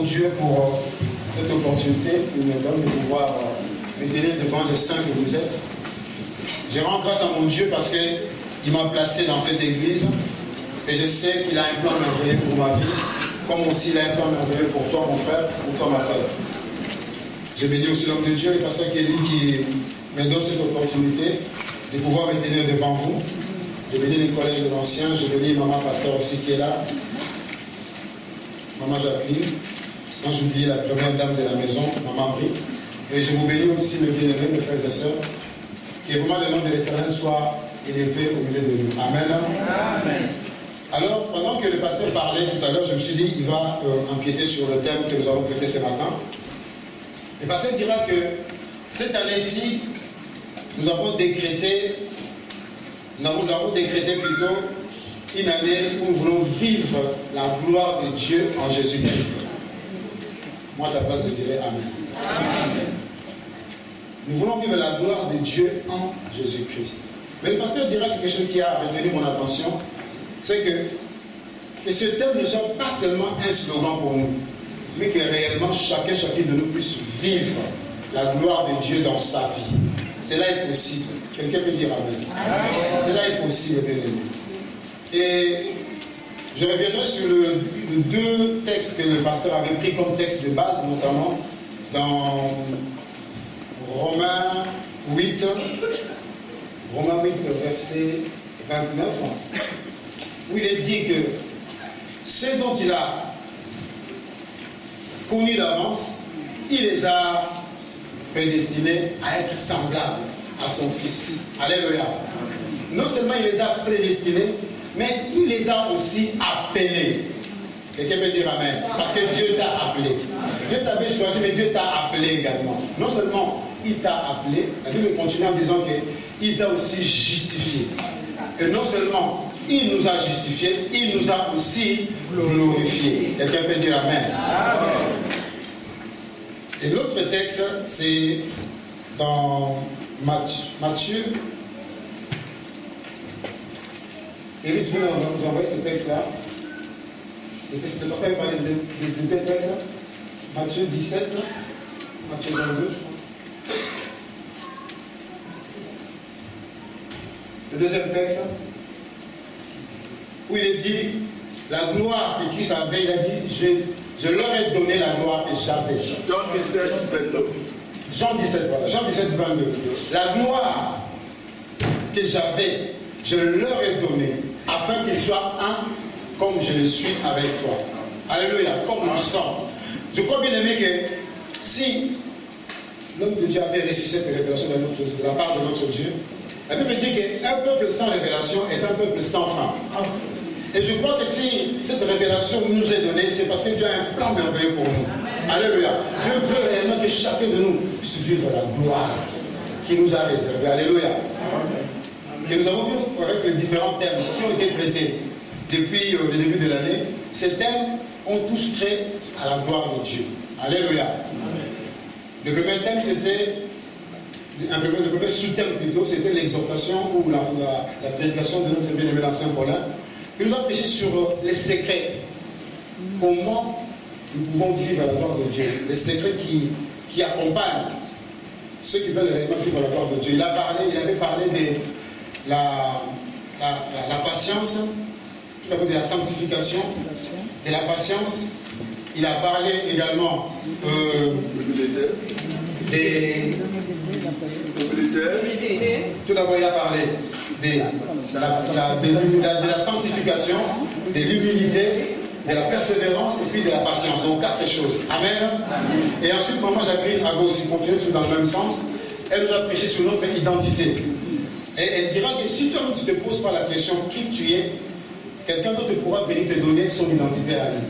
Dieu pour cette opportunité qu'il me donne de pouvoir me tenir devant les saints que vous êtes. Je rends grâce à mon Dieu parce qu'il m'a placé dans cette église et je sais qu'il a un plan merveilleux pour ma vie, comme aussi il a un plan merveilleux pour toi, mon frère, pour toi, ma soeur. Je bénis aussi l'homme de Dieu, le pasteur Kelly, qui me donne cette opportunité de pouvoir me tenir devant vous. Je bénis les collèges de l'ancien, je bénis maman pasteur aussi qui est là, maman Jacqueline, sans oublier la première dame de la maison, maman Brie. Et je vous bénis aussi, mes bien-aimés, mes frères et sœurs, que vraiment le nom de l'Éternel soit élevé au milieu de nous. Amen. Amen. Alors, pendant que le pasteur parlait tout à l'heure, je me suis dit, il va empiéter sur le thème que nous allons traiter ce matin. Le pasteur dira que cette année-ci, nous avons décrété plutôt une année où nous voulons vivre la gloire de Dieu en Jésus-Christ. Moi, à ta place, je dirais Amen. Amen. Nous voulons vivre la gloire de Dieu en Jésus-Christ. Mais le pasteur dira quelque chose qui a retenu mon attention, c'est que ce thème ne soit pas seulement un slogan pour nous, mais que réellement chacune de nous puisse vivre la gloire de Dieu dans sa vie. Cela est possible. Quelqu'un peut dire Amen. Amen. Cela est possible, bien aimé. Et je reviendrai sur les deux textes que le pasteur avait pris comme texte de base, notamment dans Romains 8, verset 29, où il est dit que ceux dont il a connu d'avance, il les a prédestinés à être semblables à son Fils. Alléluia. Non seulement il les a prédestinés, mais il les a aussi appelés. Quelqu'un peut dire Amen. Parce que Dieu t'a appelé. Dieu t'avait choisi, mais Dieu t'a appelé également. Non seulement il t'a appelé, la Bible continue en disant qu'il t'a aussi justifié. Et non seulement il nous a justifiés, il nous a aussi glorifiés. Quelqu'un peut dire Amen. Amen. Et l'autre texte, c'est dans Matthieu. Et vite, vous nous envoyez ce texte-là. Le pasteur avait parlé de deux textes. Matthieu 17, Matthieu 22, je crois. Le deuxième texte, où il est dit, la gloire que Christ avait, il a dit, je leur ai donné la gloire que j'avais. Jean 17, 22. Jean 17, voilà. Jean 17, 22. La gloire que j'avais, je leur ai donné, afin qu'ils soient un, comme je le suis avec toi. Alléluia, comme nous sommes. Je crois bien aimé que si l'homme de Dieu avait reçu cette révélation de la part de notre Dieu, la Bible dit qu'un peuple sans révélation est un peuple sans fin. Et je crois que si cette révélation nous est donnée, c'est parce que Dieu a un plan merveilleux pour nous. Alléluia. Dieu veut réellement que chacun de nous puisse vivre la gloire qu'il nous a réservée. Alléluia. Et nous avons vu avec les différents thèmes qui ont été traités depuis le début de l'année. Ces thèmes ont tous trait à la gloire de Dieu. Alléluia. Le premier thème, c'était, le premier sous-thème plutôt, c'était l'exhortation ou la prédication de notre bien-aimé l'ancien Paulin, qui nous a prêché sur les secrets. Comment nous pouvons vivre la gloire de Dieu. Les secrets qui accompagnent ceux qui veulent réellement vivre la gloire de Dieu. Il avait parlé de la patience, de la sanctification, de la patience. Il a parlé également tout d'abord il a parlé de la sanctification, de l'humilité, de la persévérance et puis de la patience. Donc 4 choses. Amen. Et ensuite, maman Jacqueline avait aussi continué tout dans le même sens. Elle nous a prêché sur notre identité. Et elle dira que si toi tu ne te poses pas la question qui tu es, quelqu'un d'autre pourra venir te donner son identité à lui.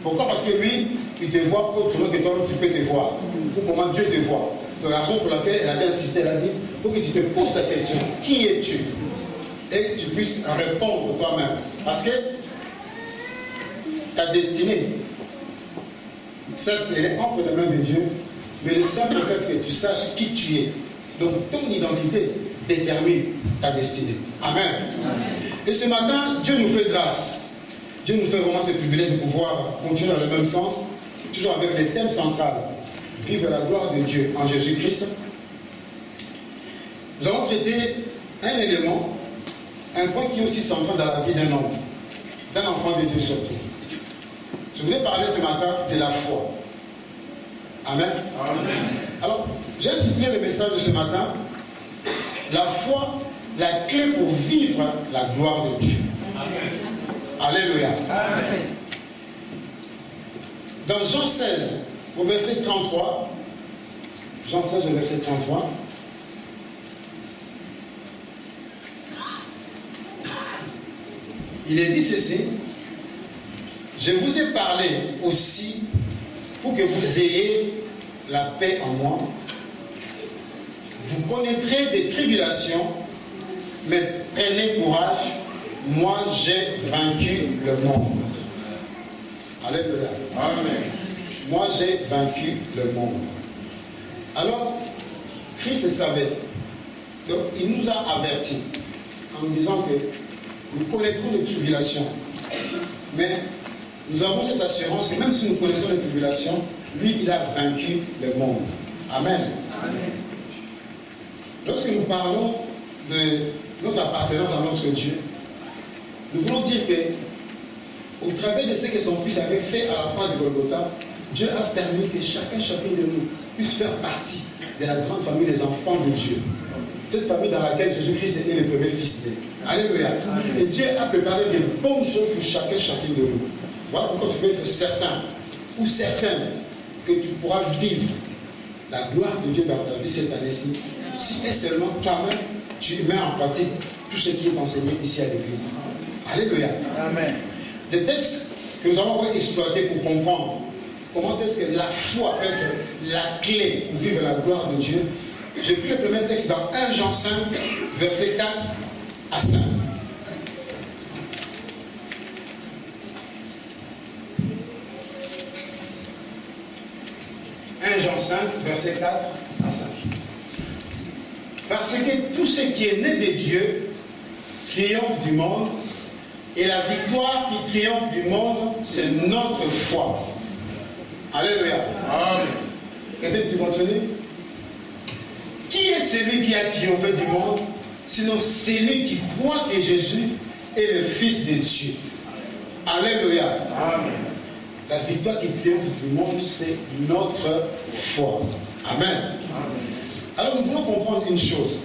Pourquoi? Parce que lui, il te voit autrement que toi, tu peux te voir. Ou comment Dieu te voit. Donc la raison pour laquelle elle avait insisté, elle a dit, il faut que tu te poses la question, qui es-tu? Et que tu puisses répondre toi-même. Parce que ta destinée, certes, elle est entre les mains de Dieu, mais le simple fait que tu saches qui tu es. Donc ton identité détermine ta destinée. Amen. Amen. Et ce matin, Dieu nous fait grâce. Dieu nous fait vraiment ce privilège de pouvoir continuer dans le même sens toujours avec le thème central, vive la gloire de Dieu en Jésus-Christ. Nous allons traiter un élément, un point qui est aussi central dans la vie d'un homme, d'un enfant de Dieu surtout. Je voudrais parler ce matin de la foi. Amen. Amen. Alors, j'ai intitulé le message de ce matin, la foi, la clé pour vivre la gloire de Dieu. Amen. Alléluia. Amen. Dans Jean 16, au verset 33, Jean 16, au verset 33, il est dit ceci, je vous ai parlé aussi pour que vous ayez la paix en moi. Vous connaîtrez des tribulations, mais prenez courage, moi j'ai vaincu le monde. Alléluia. Amen. Moi j'ai vaincu le monde. Alors, Christ le savait. Donc, il nous a avertis en nous disant que nous connaîtrons des tribulations. Mais nous avons cette assurance que même si nous connaissons les tribulations, lui, il a vaincu le monde. Amen. Amen. Lorsque nous parlons de notre appartenance à notre Dieu, nous voulons dire que, au travers de ce que son Fils avait fait à la croix de Golgotha, Dieu a permis que chacun de nous puisse faire partie de la grande famille des enfants de Dieu. Cette famille dans laquelle Jésus-Christ est le premier fils né. Alléluia. Et Dieu a préparé de bonnes choses pour chacune de nous. Voilà pourquoi tu peux être certain ou certaine que tu pourras vivre la gloire de Dieu dans ta vie cette année-ci, si et seulement toi-même tu mets en pratique tout ce qui est enseigné ici à l'église. Alléluia. Amen. Le texte que nous allons exploiter pour comprendre comment est-ce que la foi peut être la clé pour vivre la gloire de Dieu. J'ai pris le premier texte dans 1 Jean 5, versets 4 à 5. Jean 5, verset 4 à 5. Parce que tout ce qui est né de Dieu triomphe du monde, et la victoire qui triomphe du monde, c'est notre foi. Alléluia. Amen. Quelqu'un, tu continues? Qui est celui qui a triomphé du monde, sinon celui qui croit que Jésus est le Fils de Dieu? Alléluia. Amen. La victoire qui triomphe du monde, c'est notre foi. Amen. Amen. Alors nous voulons comprendre une chose.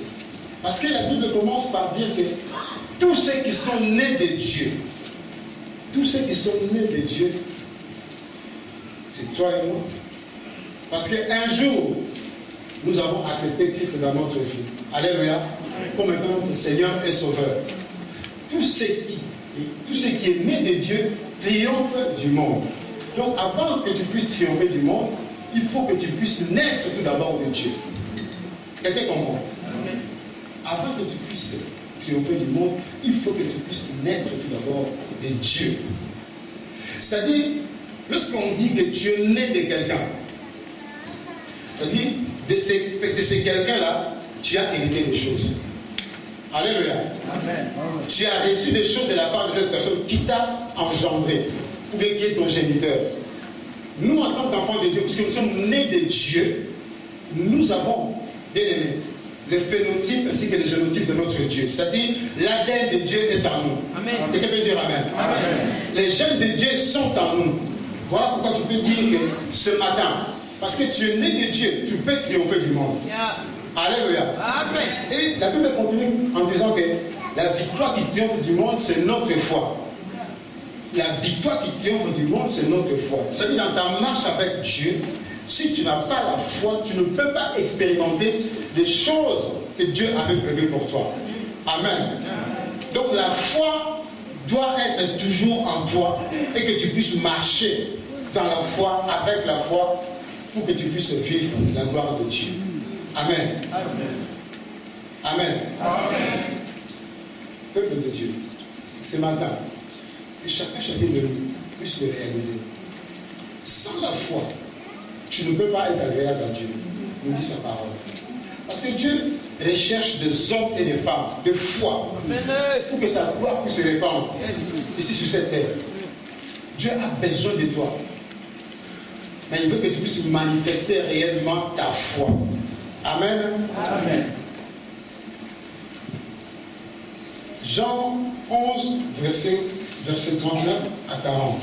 Parce que la Bible commence par dire que tous ceux qui sont nés de Dieu, tous ceux qui sont nés de Dieu, c'est toi et moi. Parce qu'un jour, nous avons accepté Christ dans notre vie. Alléluia. Comme étant notre Seigneur et Sauveur. Tout ce qui est né de Dieu triomphe du monde. Donc avant que tu puisses triompher du monde, il faut que tu puisses naître tout d'abord de Dieu. Quelqu'un comprend? Avant que tu puisses triompher du monde, il faut que tu puisses naître tout d'abord de Dieu. C'est-à-dire, lorsqu'on dit que tu es né de quelqu'un, c'est-à-dire, de ce quelqu'un-là, tu as hérité des choses. Alléluia. Amen. Tu as reçu des choses de la part de cette personne qui t'a engendré, ou qui est ton géniteur. Nous, en tant qu'enfants de Dieu, parce que nous sommes nés de Dieu, nous avons, bien aimé, le phénotype ainsi que le génotype de notre Dieu. C'est-à-dire, l'ADN de Dieu est en nous. Amen. Quelqu'un peut dire Amen. Amen. Les gènes de Dieu sont en nous. Voilà pourquoi tu peux dire que ce matin, parce que tu es né de Dieu, tu peux triompher du monde. Yeah. Alléluia. Amen. Et la Bible continue en disant que la victoire qui triomphe du monde, c'est notre foi. La victoire qui triomphe du monde, c'est notre foi. C'est-à-dire, dans ta marche avec Dieu, si tu n'as pas la foi, tu ne peux pas expérimenter les choses que Dieu avait prévues pour toi. Amen. Donc la foi doit être toujours en toi et que tu puisses marcher dans la foi, avec la foi, pour que tu puisses vivre la gloire de Dieu. Amen. Amen. Amen. Peuple de Dieu, ce matin, que chacun de nous puisse le réaliser. Sans la foi, tu ne peux pas être agréable à Dieu, nous dit sa parole. Parce que Dieu recherche des hommes et des femmes de foi pour que sa gloire puisse se répandre ici sur cette terre. Dieu a besoin de toi. mais il veut que tu puisses manifester réellement ta foi. Amen. Amen. Jean 11, verset 39 à 40.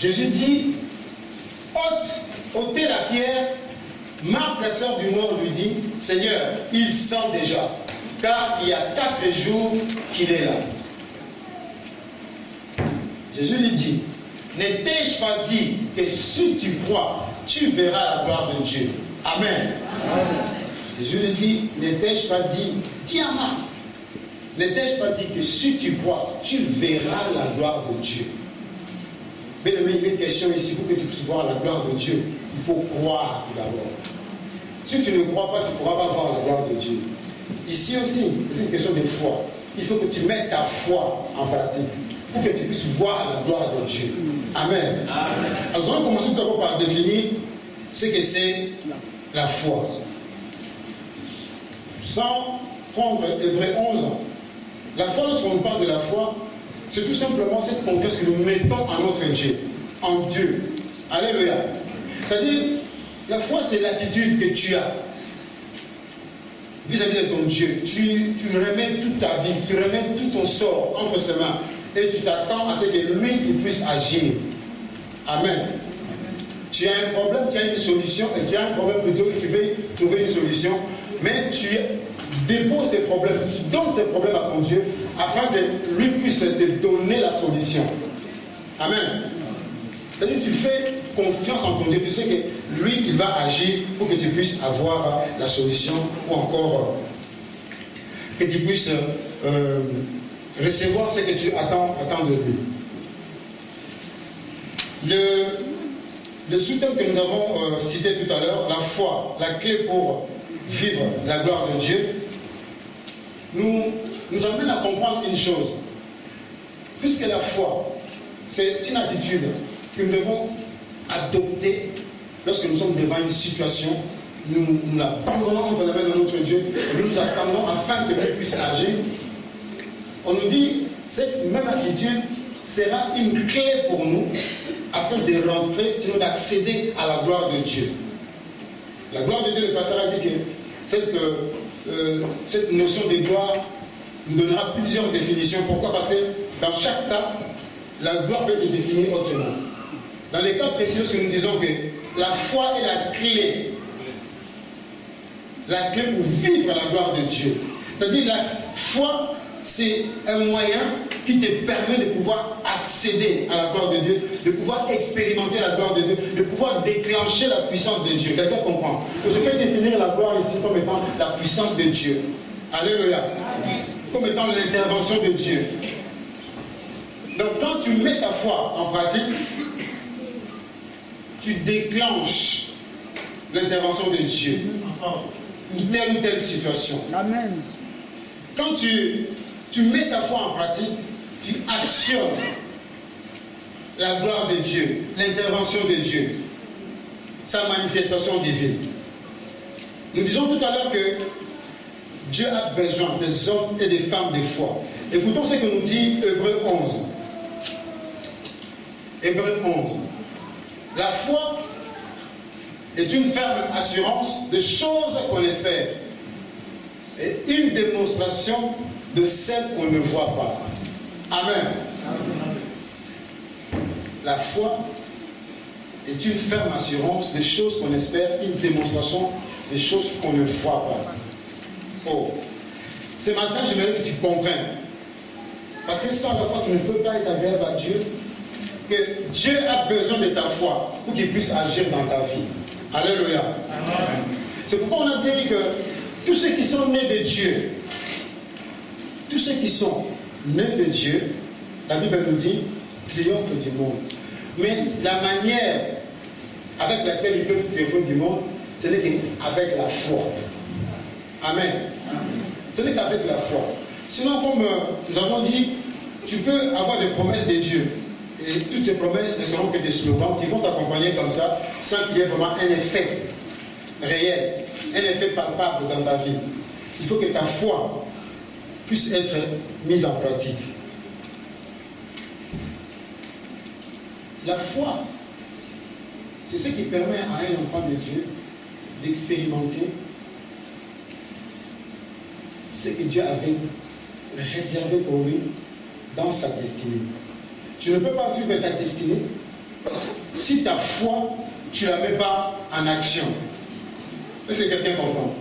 Jésus dit, ôtez la pierre. Marc, la sœur du mort, lui dit, Seigneur, il sent déjà, car il y a 4 jours qu'il est là. Jésus lui dit, n'ai-je pas dit que si tu crois, tu verras la gloire de Dieu. Amen. Amen. Jésus lui dit, n'ai-je pas dit, dis à Marc, n'ai-je pas dit que si tu crois, tu verras la gloire de Dieu. Mais il y a une question ici, pour que tu puisses voir la gloire de Dieu, il faut croire tout d'abord. Si tu ne crois pas, tu ne pourras pas voir la gloire de Dieu. Ici aussi, c'est une question de foi. Il faut que tu mettes ta foi en pratique pour que tu puisses voir la gloire de Dieu. Amen. Amen. Alors, on va commencer tout d'abord par définir ce que c'est la foi. Sans prendre Hébreux 11, la foi, lorsqu'on parle de la foi, c'est tout simplement cette confiance que nous mettons en notre Dieu, en Dieu. Alléluia. C'est-à-dire, la foi, c'est l'attitude que tu as vis-à-vis de ton Dieu. Tu remets toute ta vie, tu remets tout ton sort entre ses mains et tu t'attends à ce que lui puisse agir. Amen. Tu as un problème, tu as une solution, et tu as un problème plutôt que tu veux trouver une solution, mais tu déposes ces problèmes, tu donnes ces problèmes à ton Dieu afin que lui puisse te donner la solution. Amen. C'est-à-dire, tu fais confiance en ton Dieu, tu sais que lui, il va agir pour que tu puisses avoir la solution ou encore que tu puisses recevoir ce que tu attends de lui. Le sous-thème que nous avons cité tout à l'heure, la foi, la clé pour vivre la gloire de Dieu, nous amène à comprendre une chose. Puisque la foi, c'est une attitude que nous devons adopter lorsque nous sommes devant une situation, nous l'abandonnons entre les mains de notre Dieu et nous attendons afin que Dieu puisse agir. On nous dit, cette même attitude sera une clé pour nous afin de rentrer, d'accéder à la gloire de Dieu. La gloire de Dieu, le pasteur a dit que cette notion de gloire nous donnera plusieurs définitions. Pourquoi? Parce que dans chaque cas, la gloire peut être définie autrement. Dans les cas précis, que nous disons que la foi est la clé pour vivre la gloire de Dieu. C'est-à-dire la foi, c'est un moyen qui te permet de pouvoir accéder à la gloire de Dieu, de pouvoir expérimenter la gloire de Dieu, de pouvoir déclencher la puissance de Dieu. Quelqu'un comprend? Je peux définir la gloire ici comme étant la puissance de Dieu. Alléluia. Comme étant l'intervention de Dieu. Donc quand tu mets ta foi en pratique, tu déclenches l'intervention de Dieu pour telle ou telle situation. Amen. Quand tu mets ta foi en pratique, tu actionnes la gloire de Dieu, l'intervention de Dieu, sa manifestation divine. Nous disons tout à l'heure que Dieu a besoin des hommes et des femmes de foi. Écoutons ce que nous dit Hébreux 11. Hébreux 11. La foi est une ferme assurance de choses qu'on espère et une démonstration de celles qu'on ne voit pas. Amen. La foi est une ferme assurance des choses qu'on espère, une démonstration des choses qu'on ne voit pas. Oh, ce matin, j'aimerais que tu comprennes. Parce que sans la foi, tu ne peux pas être agréable à Dieu. Que Dieu a besoin de ta foi pour qu'il puisse agir dans ta vie. Alléluia. Amen. C'est pourquoi on a dit que tous ceux qui sont nés de Dieu, tous ceux qui sont nés de Dieu, la Bible nous dit, triomphent du monde. Mais la manière avec laquelle ils peuvent triompher du monde, ce n'est qu'avec la foi. Amen. Ce n'est qu'avec la foi. Sinon, comme nous avons dit, tu peux avoir des promesses de Dieu. Et toutes ces promesses ne seront que des slogans qui vont t'accompagner comme ça, sans qu'il y ait vraiment un effet réel, un effet palpable dans ta vie. Il faut que ta foi puisse être mise en pratique. La foi, c'est ce qui permet à un enfant de Dieu d'expérimenter ce que Dieu avait réservé pour lui dans sa destinée. Tu ne peux pas vivre ta destinée si ta foi, tu ne la mets pas en action. Est-ce que quelqu'un comprend?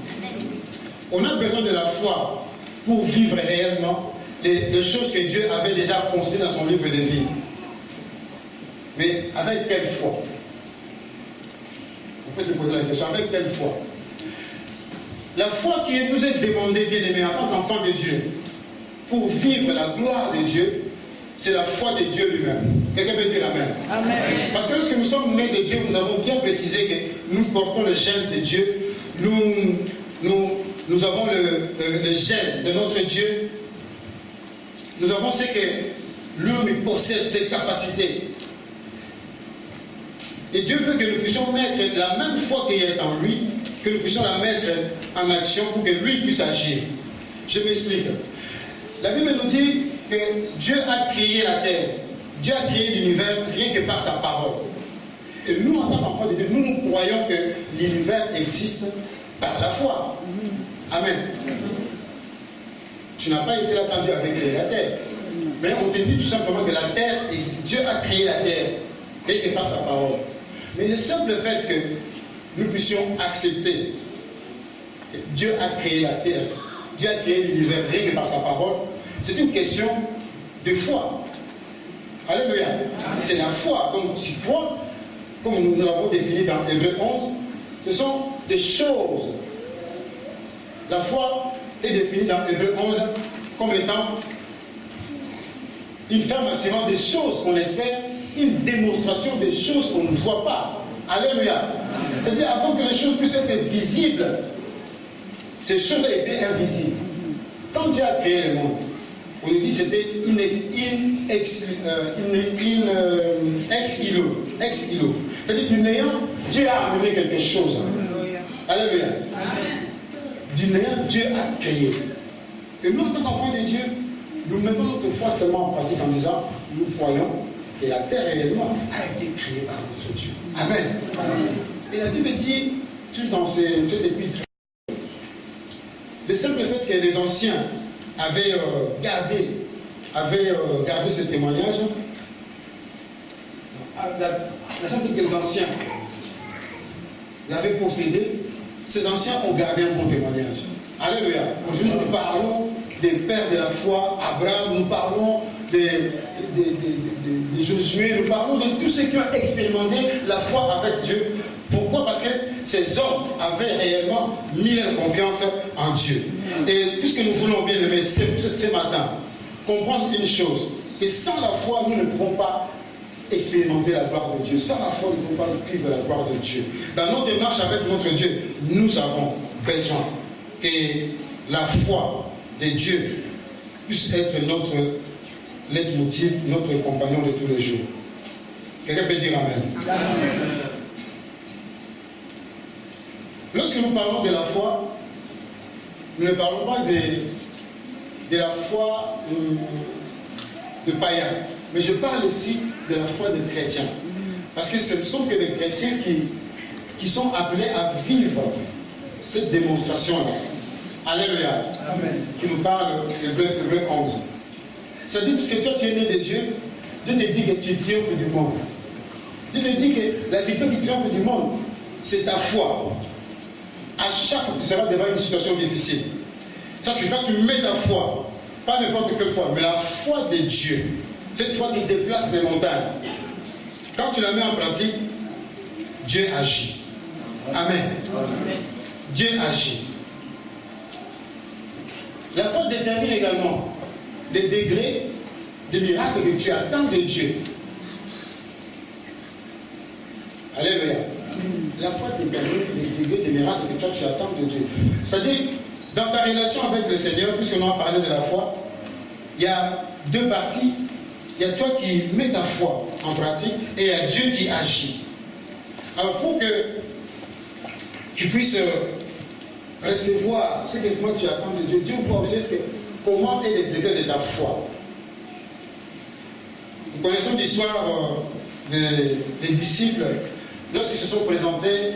On a besoin de la foi pour vivre réellement les choses que Dieu avait déjà conçues dans son livre de vie. Mais avec quelle foi? On peut se poser la question, avec quelle foi? La foi qui nous est demandée, bien aimé, en tant qu'enfant de Dieu, pour vivre la gloire de Dieu, c'est la foi de Dieu lui-même. Quelqu'un peut dire Amen. Amen. Parce que lorsque nous sommes nés de Dieu, nous avons bien précisé que nous portons le gène de Dieu. Nous avons le gène de notre Dieu. Nous avons ce que l'homme possède, cette capacité. Et Dieu veut que nous puissions mettre la même foi qui est en lui, que nous puissions la mettre en action pour que lui puisse agir. Je m'explique. La Bible nous dit que Dieu a créé la terre. Dieu a créé l'univers rien que par sa parole. Et nous, en tant qu'enfants de Dieu, nous croyons que l'univers existe par la foi. Amen. Tu n'as pas été là quand Dieu avait créé la terre. Mais on te dit tout simplement que la terre existe. Dieu a créé la terre rien que par sa parole. Mais le simple fait que nous puissions accepter que Dieu a créé la terre, Dieu a créé l'univers rien que par sa parole, c'est une question de foi. Alléluia. C'est la foi. Donc tu crois, comme nous l'avons défini dans Hébreux 11, ce sont des choses. La foi est définie dans Hébreux 11 comme étant une ferme assurance des choses qu'on espère, une démonstration des choses qu'on ne voit pas. Alléluia. C'est-à-dire, avant que les choses puissent être visibles, ces choses étaient invisibles. Quand Dieu a créé le monde, on dit que c'était ex nihilo. C'est-à-dire du néant, Dieu a amené quelque chose. Alléluia. Du néant, Dieu a créé. Et nous, en tant qu'enfants de Dieu, nous mettons notre foi tellement en pratique en disant, nous croyons que la terre réellement a été créée par notre Dieu. Amen. Et la Bible dit, toujours dans cette épître, le simple fait que les anciens avaient gardé ce témoignage, la simple fait que les anciens l'avaient possédé, ces anciens ont gardé un bon témoignage. Alléluia. Aujourd'hui, nous parlons des pères de la foi, Abraham, nous parlons de Josué, nous parlons de tous ceux qui ont expérimenté la foi avec Dieu. Pourquoi? Parce que ces hommes avaient réellement mis leur confiance en Dieu. Et puisque nous voulons bien aimer ce matin, comprendre une chose, que sans la foi, nous ne pouvons pas expérimenter la gloire de Dieu. Sans la foi, nous ne pouvons pas vivre la gloire de Dieu. Dans notre démarche avec notre Dieu, nous avons besoin que la foi de Dieu puisse être notre leitmotiv, notre compagnon de tous les jours. Quelqu'un peut dire Amen. Amen. Lorsque nous parlons de la foi, nous ne parlons pas de la foi de païens, mais je parle ici de la foi des chrétiens. Parce que ce ne sont que des chrétiens qui sont appelés à vivre cette démonstration-là. Alléluia. Amen. Qui nous parle Hébreux 11. Ça dit, puisque toi tu es né de Dieu, Dieu te dit que tu triomphes du monde. Dieu te dit que la victoire qui triomphe du monde, c'est ta foi. À chaque fois que tu seras devant une situation difficile. Ça, c'est quand tu mets ta foi, pas n'importe quelle foi, mais la foi de Dieu, cette foi qui déplace les montagnes. Quand tu la mets en pratique, Dieu agit. Amen. Amen. Dieu agit. La foi détermine également les degrés de miracles que tu attends de Dieu. Alléluia. La foi détermine les degrés de miracles que toi tu attends de Dieu. C'est-à-dire, dans ta relation avec le Seigneur, puisqu'on a parlé de la foi, il y a deux parties. Il y a toi qui mets ta foi en pratique et il y a Dieu qui agit. Alors pour que tu puisses recevoir ce que toi tu attends de Dieu, Dieu voit aussi comment est le degré de ta foi. Nous connaissons l'histoire des disciples lorsqu'ils se sont présentés.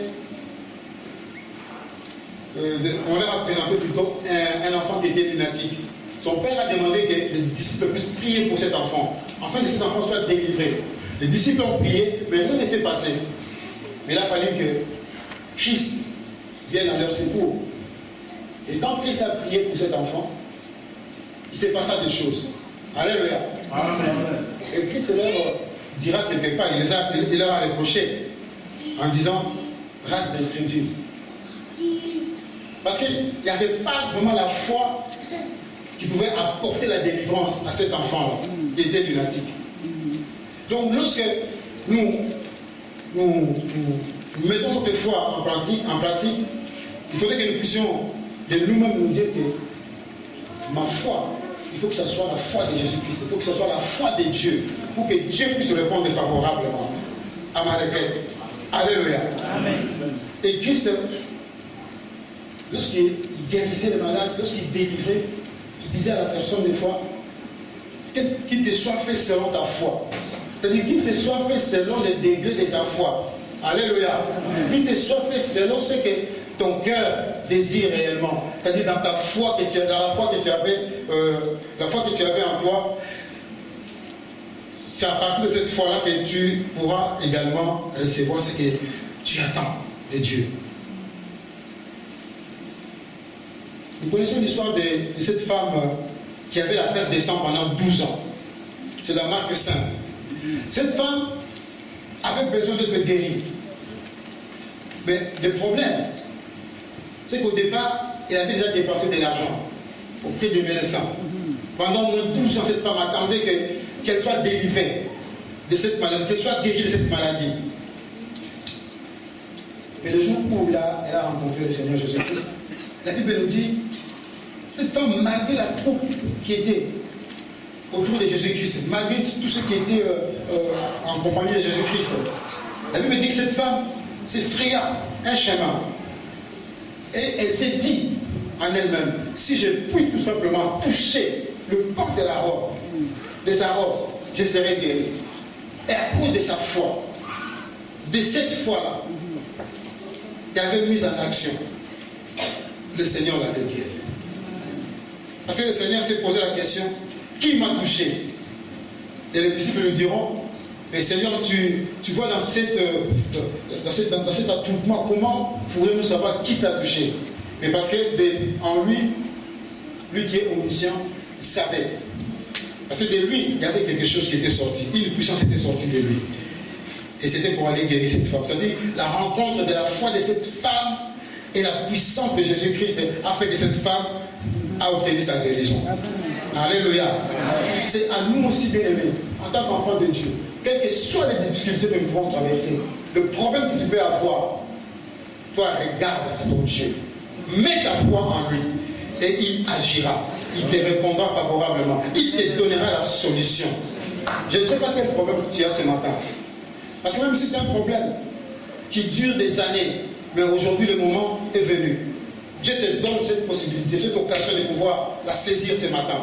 On leur a présenté plutôt un enfant qui était lunatique. Son père a demandé que les disciples puissent prier pour cet enfant, afin que cet enfant soit délivré. Les disciples ont prié, mais rien ne s'est passé. Mais il a fallu que Christ vienne à leur secours. Et quand Christ a prié pour cet enfant, il s'est passé des choses. Alléluia. Amen. Et Christ leur dira qu'il ne peut pas. Il leur a reproché en disant race d'incrédule. Parce qu'il n'y avait pas vraiment la foi qui pouvait apporter la délivrance à cet enfant-là, qui était lunatique. Donc, lorsque nous mettons notre foi en pratique, il faudrait que nous puissions de nous-mêmes nous dire que ma foi, il faut que ce soit la foi de Jésus-Christ, il faut que ce soit la foi de Dieu, pour que Dieu puisse répondre favorablement à ma requête. Alléluia. Amen. Et Christ, lorsqu'il guérissait les malades, lorsqu'il délivrait, il disait à la personne des fois, qu'il te soit fait selon ta foi. C'est-à-dire qu'il te soit fait selon les degrés de ta foi. Alléluia. Qu'il te soit fait selon ce que ton cœur désire réellement. C'est-à-dire dans ta foi que tu as, dans la foi que tu avais, la foi que tu avais en toi. C'est à partir de cette foi-là que tu pourras également recevoir ce que tu attends de Dieu. Nous connaissons l'histoire de cette femme qui avait la perte de sang pendant 12 ans. C'est dans Marc 5. Cette femme avait besoin d'être guérie. Mais le problème, c'est qu'au départ, elle avait déjà dépensé de l'argent auprès des médecins. Pendant au moins 12 ans, cette femme attendait qu'elle soit délivrée de cette maladie, qu'elle soit guérie de cette maladie. Mais le jour où elle a rencontré le Seigneur Jésus-Christ, la Bible nous dit, cette femme, malgré la troupe qui était autour de Jésus-Christ, malgré tout ce qui était en compagnie de Jésus-Christ, la Bible dit que cette femme s'est frayée un chemin. Et elle s'est dit en elle-même, si je puis tout simplement toucher le bord de la robe, de sa robe, je serai guéri. Et à cause de sa foi, de cette foi-là, qu'elle avait mise en action, le Seigneur l'avait guéri. Parce que le Seigneur s'est posé la question, qui m'a touché? Et les disciples lui diront, mais Seigneur, tu vois dans cet attroupement, comment pourrions-nous savoir qui t'a touché? Mais parce qu'en lui qui est omniscient, il savait. Parce que de lui, il y avait quelque chose qui était sorti. Une puissance était sortie de lui. Et c'était pour aller guérir cette femme. C'est-à-dire, la rencontre de la foi de cette femme et la puissance de Jésus-Christ a fait que cette femme a obtenu sa guérison. Alléluia. C'est à nous aussi, bien-aimés, en tant qu'enfants de Dieu, quelles que soient les difficultés que nous pouvons traverser, le problème que tu peux avoir, toi, regarde à ton Dieu. Mets ta foi en lui et il agira. Il te répondra favorablement. Il te donnera la solution. Je ne sais pas quel problème tu as ce matin. Parce que même si c'est un problème qui dure des années, mais aujourd'hui le moment est venu. Dieu te donne cette possibilité, cette occasion de pouvoir la saisir ce matin.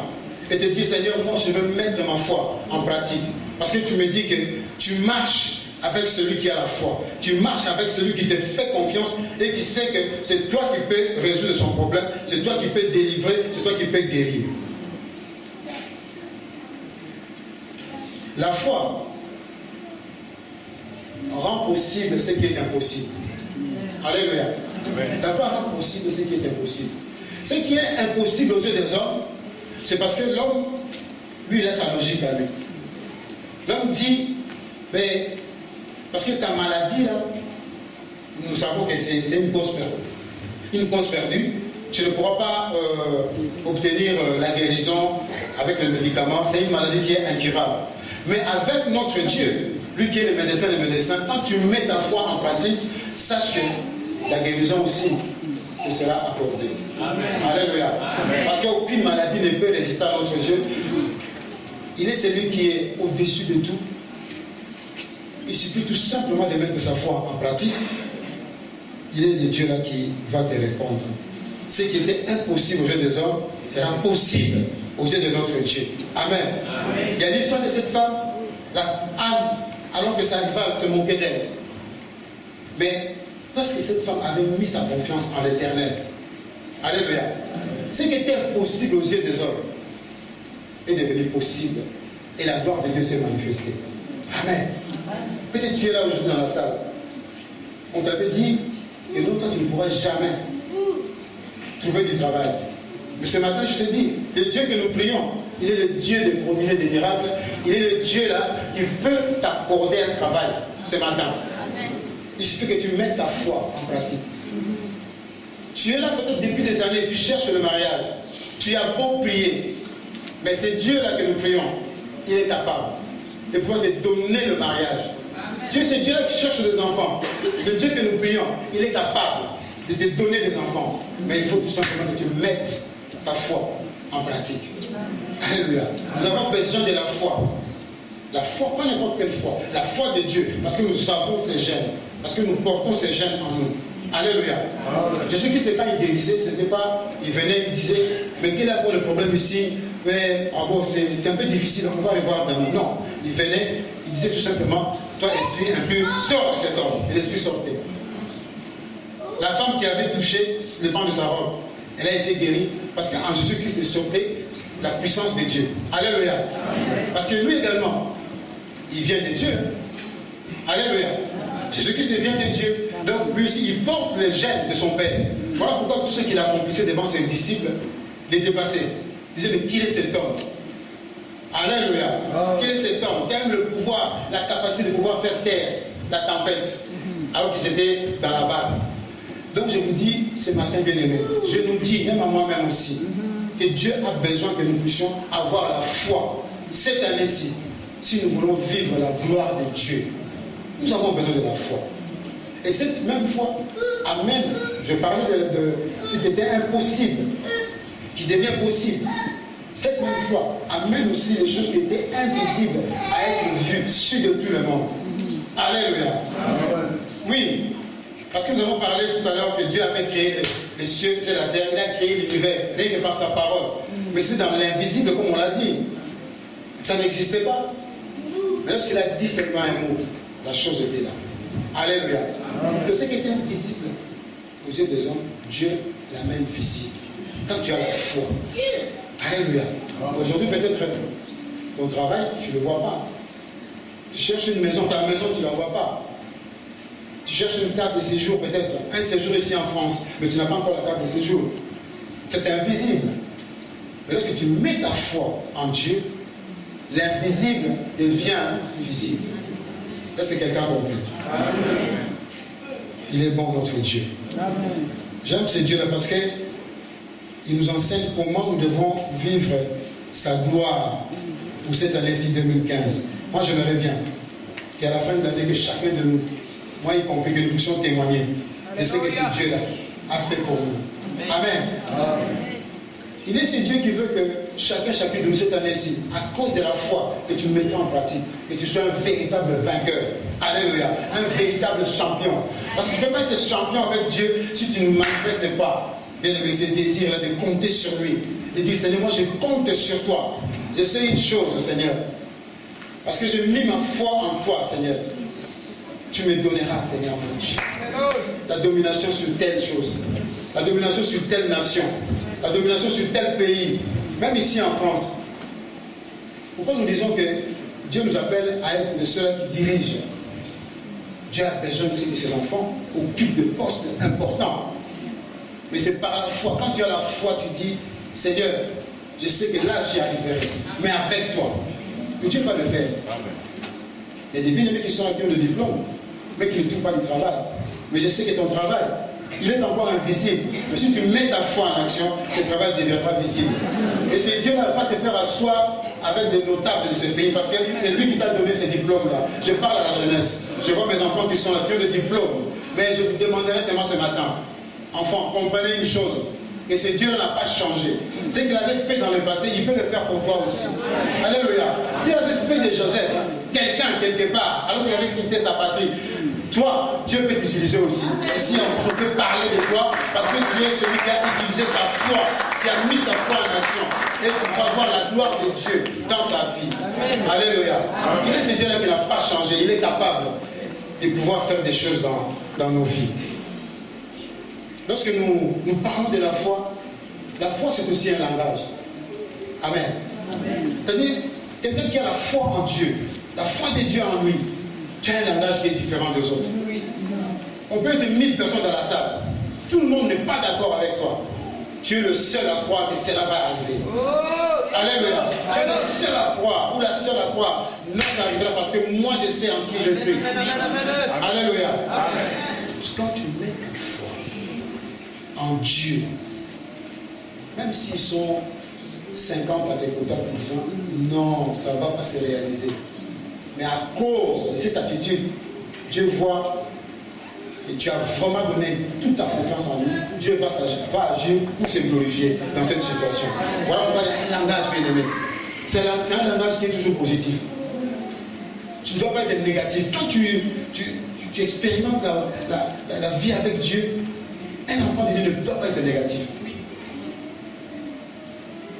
Et te dire, Seigneur, moi je veux mettre ma foi en pratique. Parce que tu me dis que tu marches avec celui qui a la foi. Tu marches avec celui qui te fait confiance et qui sait que c'est toi qui peux résoudre son problème, c'est toi qui peux délivrer, c'est toi qui peux guérir. La foi rend possible ce qui est impossible. Alléluia. La foi rend possible ce qui est impossible. Ce qui est impossible aux yeux des hommes, c'est parce que l'homme, lui, il a sa logique à lui. L'homme dit, mais parce que ta maladie, là, nous savons que c'est une cause perdue. Une cause perdue, tu ne pourras pas obtenir la guérison avec le médicament. C'est une maladie qui est incurable. Mais avec notre Dieu, lui qui est le médecin, quand tu mets ta foi en pratique, sache que la guérison aussi te sera accordée. Amen. Alléluia. Amen. Parce qu'aucune maladie ne peut résister à notre Dieu. Il est celui qui est au-dessus de tout. Il suffit tout simplement de mettre sa foi en pratique. Il est le Dieu là qui va te répondre ce qui était impossible aux yeux des hommes sera possible aux yeux de notre Dieu. Amen. Amen. Il y a l'histoire de cette femme, Anne, alors que sa rivale se moquait d'elle. Mais parce que cette femme avait mis sa confiance en l'Éternel. Alléluia. Ce qui était impossible aux yeux des hommes est devenu possible. Et la gloire de Dieu s'est manifestée. Amen. Peut-être tu es là aujourd'hui dans la salle. On t'avait dit que non, toi tu ne pourras jamais trouver du travail. Mais ce matin, je te dis, le Dieu que nous prions, il est le Dieu des prodiges et des miracles. Il est le Dieu là qui peut t'accorder un travail ce matin. Il suffit que tu mettes ta foi en pratique. Tu es là peut-être depuis des années, tu cherches le mariage. Tu as beau prier. Mais c'est Dieu là que nous prions. Il est capable de pouvoir te donner le mariage. Dieu, c'est Dieu là qui cherche des enfants. Le Dieu que nous prions, il est capable de te donner des enfants. Mais il faut tout simplement que tu mettes ta foi en pratique. Alléluia. Nous avons besoin de la foi. La foi, pas n'importe quelle foi. La foi de Dieu. Parce que nous savons ces gènes. Parce que nous portons ces gènes en nous. Alléluia. Jésus-Christ, quand il guérissait, ce n'était pas, il venait, il disait, mais quel est encore le problème ici? Mais bon, c'est un peu difficile, on va aller voir dans nous. Non, il venait, il disait tout simplement, toi esprit un peu, sors de cet homme. Et l'esprit sortait. La femme qui avait touché le pan de sa robe, elle a été guérie parce qu'en Jésus-Christ sortait la puissance de Dieu. Alléluia. Parce que lui également, il vient de Dieu. Alléluia. Jésus-Christ vient de Dieu. Donc lui aussi, il porte les gènes de son Père. Voilà pourquoi tout ce qu'il accomplissait devant ses disciples les dépassait. Il disait, mais qui est cet homme? Alléluia. Qui est cet homme qui a eu le pouvoir, la capacité de pouvoir faire taire la tempête alors qu'ils étaient dans la barque? Donc je vous dis ce matin, bien aimé, je nous dis, même à moi-même aussi, que Dieu a besoin que nous puissions avoir la foi cette année-ci, si nous voulons vivre la gloire de Dieu. Nous avons besoin de la foi. Et cette même foi amène, je parlais de ce qui était impossible, qui devient possible. Cette même foi amène aussi les choses qui étaient invisibles à être vues, sues de tout le monde. Alléluia. Oui. Parce que nous avons parlé tout à l'heure que Dieu avait créé les cieux et la terre, il a créé l'univers, rien que par sa parole. Mais c'est dans l'invisible, comme on l'a dit. Ça n'existait pas. Mais lorsqu'il a dit seulement un mot, la chose était là. Alléluia. De ce qui était invisible aux yeux des hommes, Dieu la même visible. Quand tu as la foi. Alléluia. Aujourd'hui, peut-être, ton travail, tu ne le vois pas. Tu cherches une maison, ta maison, tu ne la vois pas. Tu cherches une carte de séjour, peut-être un séjour ici en France, mais tu n'as pas encore la carte de séjour. C'est invisible. Mais lorsque tu mets ta foi en Dieu, l'invisible devient visible. Là, c'est quelqu'un compris. Il est bon, notre Dieu. J'aime ce Dieu-là parce qu'il nous enseigne comment nous devons vivre sa gloire pour cette année-ci 2015. Moi, j'aimerais bien qu'à la fin de l'année, que chacun de nous, moi y compris, que nous puissions témoigner de ce que ce Dieu-là a fait pour nous. Amen. Il est ce Dieu qui veut que chacun de nous cette année-ci, à cause de la foi que tu mettras en pratique, que tu sois un véritable vainqueur. Alléluia. Un véritable champion. Parce que tu ne peux pas être champion avec Dieu si tu ne manifestes pas, bien aimé, ce désir-là de compter sur lui. Et dire, Seigneur, moi je compte sur toi. Je sais une chose, Seigneur. Parce que j'ai mis ma foi en toi, Seigneur. Tu me donneras, Seigneur, mon Dieu, la domination sur telle chose, la domination sur telle nation, la domination sur tel pays, même ici en France. Pourquoi nous disons que Dieu nous appelle à être de ceux qui dirigent? Dieu a besoin aussi que ses enfants occupent de postes importants. Mais c'est par la foi. Quand tu as la foi, tu dis, Seigneur, je sais que là j'y arriverai, mais avec toi. Que Dieu va le faire. Il y a des bien-aimés qui sont là qui ont le diplôme, mais qui ne trouvent pas du travail. Mais je sais que ton travail, il est encore invisible. Mais si tu mets ta foi en action, ce travail deviendra visible. Et ce Dieu-là va te faire asseoir avec des notables de ce pays, parce que c'est lui qui t'a donné ce diplôme-là. Je parle à la jeunesse. Je vois mes enfants qui sont là, qui ont le diplôme. Mais je vous demanderai seulement ce matin, enfants, comprenez une chose, que ce Dieu n'a pas changé. Ce qu'il avait fait dans le passé, il peut le faire pour toi aussi. Alléluia. S'il avait fait de Joseph quelqu'un quelque part, alors qu'il avait quitté sa patrie, Toi, Dieu peut t'utiliser aussi. Ici, on peut parler de toi parce que tu es celui qui a utilisé sa foi, qui a mis sa foi en action. Et tu vas voir la gloire de Dieu dans ta vie. Amen. Alléluia. Amen. Il est ce Dieu-là qui n'a pas changé. Il est capable de pouvoir faire des choses dans nos vies. Lorsque nous parlons de la foi c'est aussi un langage. Amen. Amen. C'est-à-dire, quelqu'un qui a la foi en Dieu, la foi de Dieu en lui, tu as un langage qui est différent des autres. Oui. On peut être 1000 personnes dans la salle. Tout le monde n'est pas d'accord avec toi. Tu es le seul à croire que cela va arriver. Oh, alléluia. Tu es le seul à croire, ou la seule à croire. Non, ça arrivera parce que moi je sais en qui je prie. Alléluia. Amen. Quand tu mets ta foi en Dieu, même s'ils sont 50 avec autant te disant non, ça ne va pas se réaliser. Mais à cause de cette attitude, Dieu voit et tu as vraiment donné toute ta confiance en lui. Dieu va agir pour se glorifier dans cette situation. Voilà pourquoi il y a un langage bien aimé. C'est un langage qui est toujours positif. Tu ne dois pas être négatif. Quand tu expérimentes la vie avec Dieu, un enfant de Dieu ne doit pas être négatif.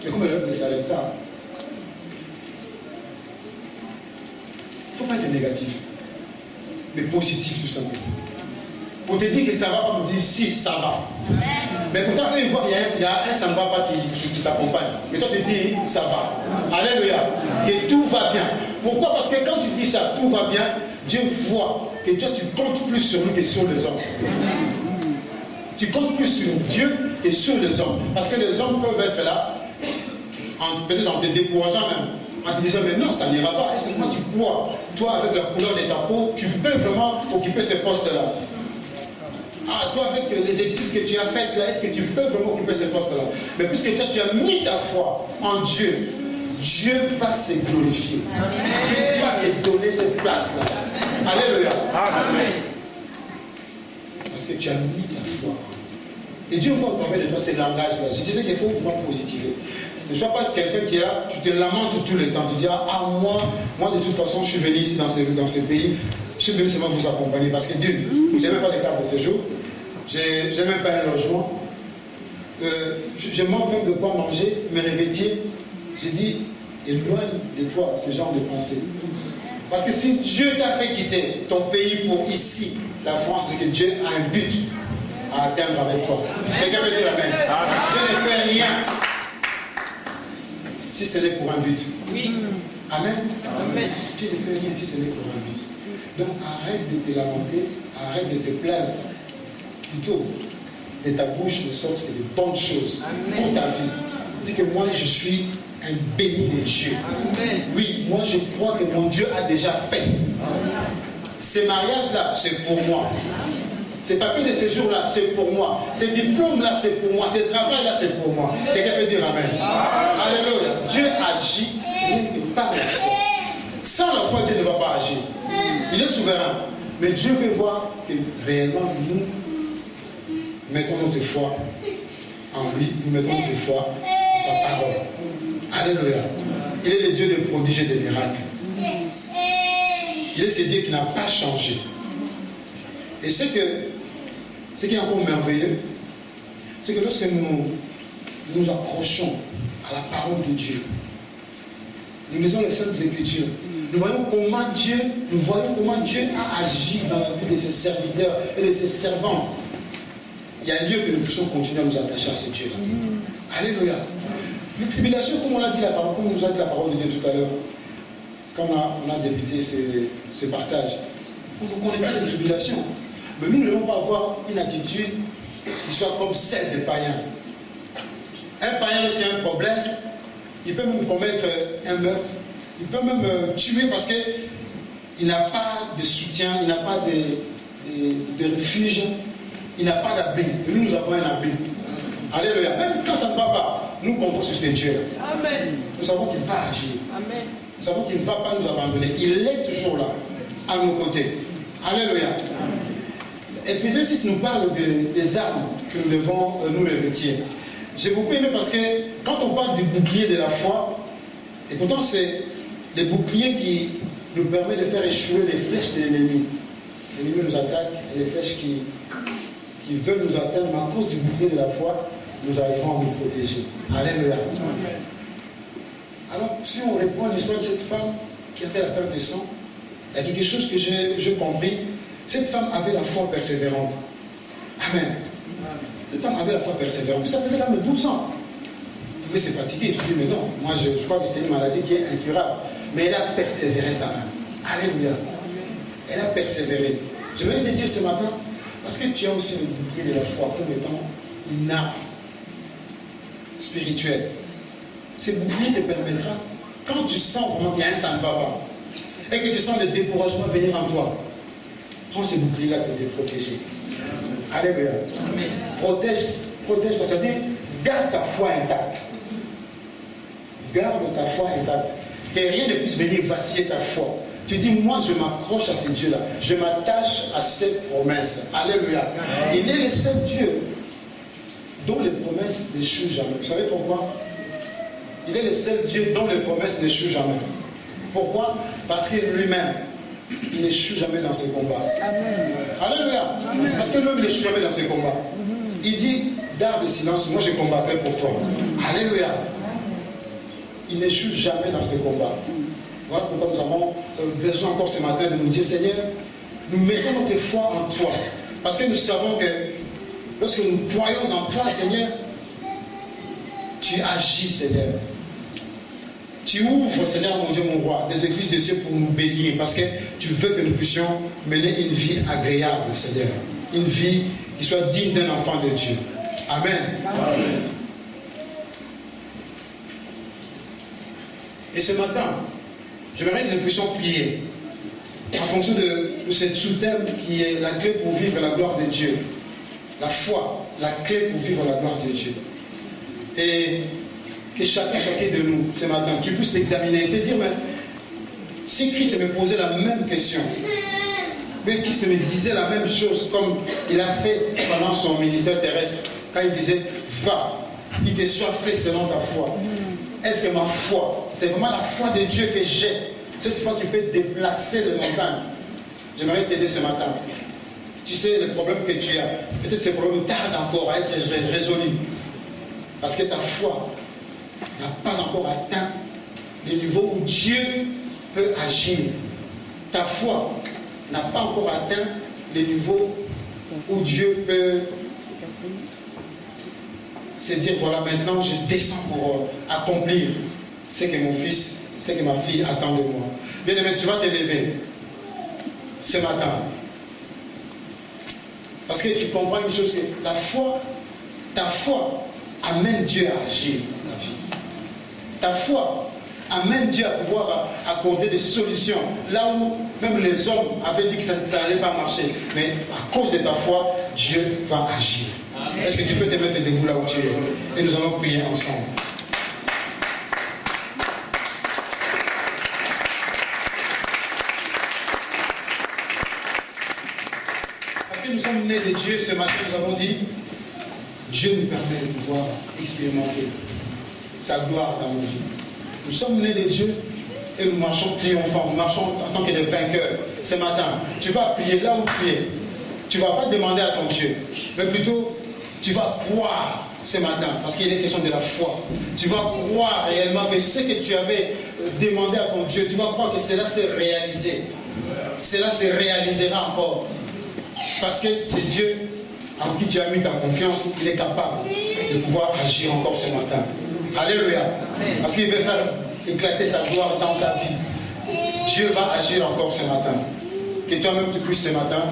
C'est comme le rêve de Sarepta. Il ne faut pas être négatif, mais positif tout simplement. Pour te dire que ça va pas, me dire si ça va. Amen. Mais pourtant, quand ils voient qu'il y a un ça ne va pas qui t'accompagne. Mais toi, tu dis ça va. Alléluia. Que tout va bien. Pourquoi? Parce que quand tu dis ça, tout va bien, Dieu voit que toi, tu comptes plus sur lui que sur les hommes. Tu comptes plus sur Dieu que sur les hommes. Parce que les hommes peuvent être là, peut-être en te décourageant même. En te disant, mais non, ça n'ira pas. Est-ce que moi tu crois, toi avec la couleur de ta peau, tu peux vraiment occuper ce poste-là? Ah, toi avec les études que tu as faites là, est-ce que tu peux vraiment occuper ce poste-là? Mais puisque toi tu as mis ta foi en Dieu, Dieu va se glorifier. Amen. Dieu va te donner cette place-là. Alléluia. Amen. Parce que tu as mis ta foi. Et Dieu voit au travers de toi ces langages-là. Je disais qu'il faut pouvoir positiver. Ne sois pas quelqu'un qui est là, tu te lamentes tout le temps. Tu dis, ah moi de toute façon, je suis venu ici dans ce pays, je suis venu seulement vous accompagner. Parce que Dieu, je n'ai même pas de carte de séjour, je n'ai même pas un logement, je manque même de quoi manger, me revêtir. J'ai dit, éloigne de toi ce genre de pensée. Parce que si Dieu t'a fait quitter ton pays pour ici, la France, c'est que Dieu a un but à atteindre avec toi. Quelqu'un peut dire amen. Dieu ne fait rien si ce n'est pour un but. Oui. Amen. Amen. Dieu ne fait rien si ce n'est pour un but. Donc arrête de te lamenter, arrête de te plaindre. Plutôt, de ta bouche ne sortent que de bonnes choses. Amen. Pour ta vie. Dis que moi je suis un béni de Dieu. Amen. Oui, moi je crois que mon Dieu a déjà fait. Amen. Ces mariages-là, c'est pour moi. Ces papiers de séjour là, c'est pour moi. Ces diplômes là, c'est pour moi. Ces travail là, c'est pour moi. Quelqu'un peut dire amen. Alléluia. Dieu agit par la foi. Sans la foi, Dieu ne va pas agir. Il est souverain. Mais Dieu veut voir que réellement nous mettons notre foi en lui. Nous mettons notre foi en sa parole. Alléluia. Il est le Dieu des prodiges et des miracles. Il est ce Dieu qui n'a pas changé. Et ce qui est encore merveilleux, c'est que lorsque nous nous accrochons à la parole de Dieu, nous lisons les Saintes Écritures, nous voyons comment Dieu a agi dans la vie de ses serviteurs et de ses servantes. Il y a lieu que nous puissions continuer à nous attacher à ce Dieu-là. Alléluia. Les tribulations, comme on l'a dit la parole, comme nous a dit la parole de Dieu tout à l'heure, quand on a débuté ce partage, on connaîtra les tribulations. Mais nous ne devons pas avoir une attitude qui soit comme celle des païens. Un païen, lorsqu'il y a un problème, il peut même commettre un meurtre, il peut même tuer parce qu'il n'a pas de soutien, il n'a pas de refuge, il n'a pas d'abri. Nous, nous avons un abri. Alléluia. Même quand ça ne va pas, nous comptons sur ce Dieu-là. Amen. Nous savons qu'il va agir. Amen. Nous savons qu'il ne va pas nous abandonner. Il est toujours là, à nos côtés. Alléluia. Amen. Ephésiens 6 nous parle des armes que nous devons nous revêtir. J'ai beaucoup aimé parce que quand on parle du bouclier de la foi, et pourtant c'est le bouclier qui nous permet de faire échouer les flèches de l'ennemi. l'ennemi nous attaque et les flèches qui veulent nous atteindre, mais à cause du bouclier de la foi, nous arrivons à nous protéger. Alléluia. Alors, si on reprend l'histoire de cette femme qui avait la perte de sang, il y a quelque chose que j'ai compris. Cette femme avait la foi persévérante. Amen. Cette femme avait la foi persévérante. Ça faisait quand même 12 ans. Mais c'est fatigué. Je dis, mais non, moi je crois que c'est une maladie qui est incurable. Mais elle a persévéré quand même. Alléluia. Elle a persévéré. Je vais te dire ce matin, parce que tu as aussi le bouclier de la foi comme étant une arme spirituelle. Ce bouclier te permettra, quand tu sens vraiment qu'il y a un ça ne va pas, et que tu sens le découragement venir en toi, prends ce bouclier-là pour te protéger. Alléluia. Protège, ça veut dire, garde ta foi intacte. Garde ta foi intacte. Que rien ne puisse venir vaciller ta foi. Tu dis, moi je m'accroche à ce Dieu-là. Je m'attache à ses promesses. Alléluia. Il est le seul Dieu dont les promesses n'échouent jamais. Vous savez pourquoi? Il est le seul Dieu dont les promesses n'échouent jamais. Pourquoi? Parce que lui-même, il n'échoue jamais dans ses combats. Amen. Alléluia. Amen. Parce que lui-même, il n'échoue jamais dans ses combats. Il dit, garde le silence, moi je combattrai pour toi. Alléluia. Il n'échoue jamais dans ses combats. Voilà pourquoi nous avons besoin encore ce matin de nous dire, Seigneur, nous mettons notre foi en toi. Parce que nous savons que lorsque nous croyons en toi, Seigneur, tu agis, Seigneur. Tu ouvres, Seigneur, mon Dieu, mon roi, les églises de cieux pour nous bénir. Parce que tu veux que nous puissions mener une vie agréable, Seigneur. Une vie qui soit digne d'un enfant de Dieu. Amen. Amen. Et ce matin, j'aimerais que nous puissions prier en fonction de cette sous-thème qui est la clé pour vivre la gloire de Dieu. La foi, la clé pour vivre la gloire de Dieu. Et que chacun de nous, ce matin, tu puisses t'examiner et te dire, mais si Christ me posait la même question, mais Christ me disait la même chose comme il a fait pendant son ministère terrestre, quand il disait, va, qu'il te soit fait selon ta foi. Est-ce que ma foi, c'est vraiment la foi de Dieu que j'ai, cette foi qui peut déplacer les montagnes? J'aimerais t'aider ce matin. Tu sais, le problème que tu as, peut-être ce problème tarde encore à être résolu. Parce que ta foi n'a pas encore atteint le niveau où Dieu peut agir. Ta foi n'a pas encore atteint le niveau où Dieu peut se dire, voilà, maintenant je descends pour accomplir ce que mon fils, ce que ma fille attend de moi. Bien aimé, tu vas te lever ce matin. Parce que tu comprends une chose, que la foi, ta foi amène Dieu à agir dans la vie. Ta foi amène Dieu à pouvoir accorder des solutions. Là où même les hommes avaient dit que ça n'allait pas marcher. Mais à cause de ta foi, Dieu va agir. Est-ce que tu peux te mettre debout là où tu es? Et nous allons prier ensemble. Parce que nous sommes nés de Dieu, ce matin nous avons dit, Dieu nous permet de pouvoir expérimenter sa gloire dans nos vies. Nous sommes nés de Dieu et nous marchons triomphants, nous marchons en tant que des vainqueurs. Ce matin, tu vas prier là où tu es. Tu ne vas pas demander à ton Dieu, mais plutôt tu vas croire ce matin, parce qu'il est question de la foi. Tu vas croire réellement que ce que tu avais demandé à ton Dieu, tu vas croire que cela s'est réalisé. Cela se réalisera encore. Parce que c'est Dieu en qui tu as mis ta confiance, il est capable de pouvoir agir encore ce matin. Alléluia. Parce qu'il veut faire éclater sa gloire dans ta vie. Dieu va agir encore ce matin. Que toi-même tu puisses ce matin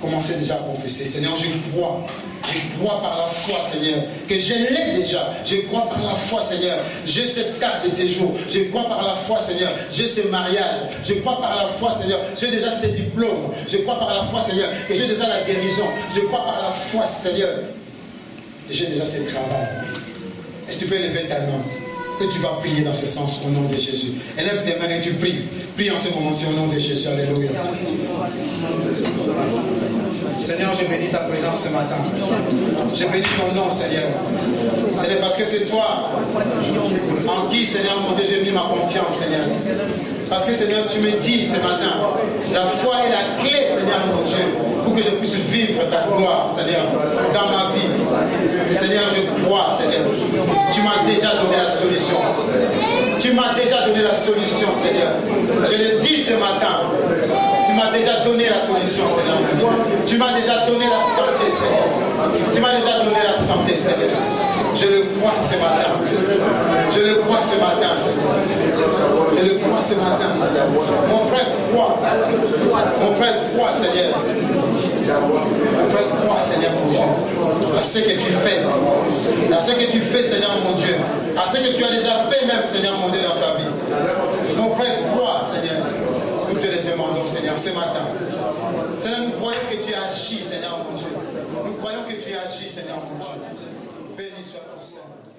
commencer déjà à confesser. Seigneur, je crois par la foi, Seigneur, que je l'ai déjà. Je crois par la foi, Seigneur, j'ai cette carte de séjour. Je crois par la foi, Seigneur, j'ai ce mariage. Je crois par la foi, Seigneur, j'ai déjà ces diplômes. Je crois par la foi, Seigneur, que j'ai déjà la guérison. Je crois par la foi, Seigneur, que j'ai déjà ce travail. Est-ce que tu peux élever ta main? Que tu vas prier dans ce sens au nom de Jésus. Élève tes mains et tu pries. Prie en ce moment-ci au nom de Jésus. Alléluia. Seigneur, je bénis ta présence ce matin. Je bénis ton nom, Seigneur. Seigneur, parce que c'est toi en qui, Seigneur, mon Dieu, j'ai mis ma confiance, Seigneur. Parce que, Seigneur, tu me dis ce matin, la foi est la clé, Seigneur, mon Dieu, pour que je puisse vivre ta gloire, Seigneur, dans ma vie. Seigneur, je crois, Seigneur, tu m'as déjà donné la solution. Tu m'as déjà donné la solution, Seigneur. Je le dis ce matin. Tu m'as déjà donné la solution, Seigneur. Tu m'as déjà donné la santé, Seigneur. Tu m'as déjà donné la santé, Seigneur. Je le crois ce matin. Je le crois ce matin, Seigneur. Je le crois ce matin, Seigneur. Mon frère croit. Mon frère croit, Seigneur. Mon frère croit, Seigneur, mon Dieu. À ce que tu fais. À ce que tu fais, Seigneur, mon Dieu. À ce que tu as déjà fait même, Seigneur, mon Dieu, dans sa vie. Mon frère croit, Seigneur. Nous te le demandons, Seigneur, ce matin. Seigneur, nous croyons que tu agis, Seigneur, mon Dieu. Nous croyons que tu agis, Seigneur, mon Dieu. Béni soit ton Seigneur.